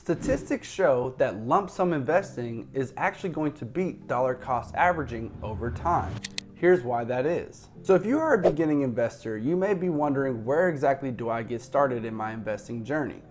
Statistics show that lump sum investing is actually going to beat dollar cost averaging over time. Here's why that is. So if you are a beginning investor, you may be wondering, where exactly do I get started in my investing journey?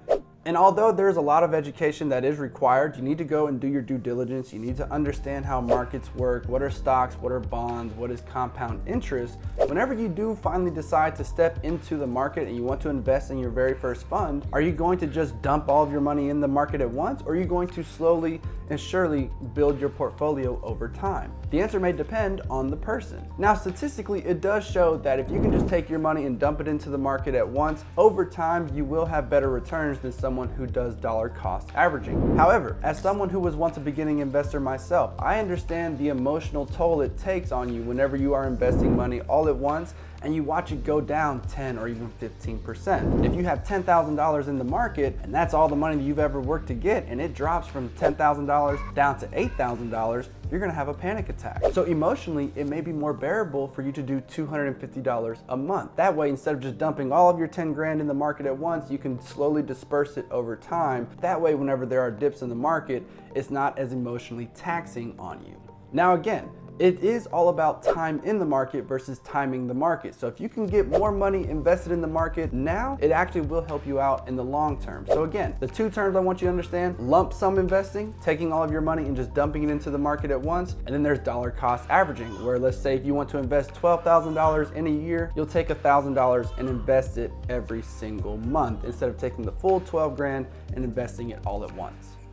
And although there's a lot of education that is required, you need to go and do your due diligence. You need to understand how markets work, what are stocks, what are bonds, what is compound interest. Whenever you do finally decide to step into the market and you want to invest in your very first fund, are you going to just dump all of your money in the market at once, or are you going to slowly and surely build your portfolio over time? The answer may depend on the person. Now, statistically, it does show that if you can just take your money and dump it into the market at once, over time you will have better returns than someone who does dollar cost averaging. However, as someone who was once a beginning investor myself, I understand the emotional toll it takes on you whenever you are investing money all at once and you watch it go down 10 or even 15%. If you have $10,000 in the market and that's all the money that you've ever worked to get, and it drops from $10,000 down to $8,000, you're gonna have a panic attack. So emotionally, it may be more bearable for you to do $250 a month. That way, instead of just dumping all of your 10 grand in the market at once, you can slowly disperse it over time. That way, whenever there are dips in the market, it's not as emotionally taxing on you. Now again, it is all about time in the market versus timing the market. So if you can get more money invested in the market now, it actually will help you out in the long term. So again, the two terms I want you to understand: lump sum investing, taking all of your money and just dumping it into the market at once. And then there's dollar cost averaging, where let's say if you want to invest $12,000 in a year, you'll take $1,000 and invest it every single month instead of taking the full 12 grand and investing it all at once.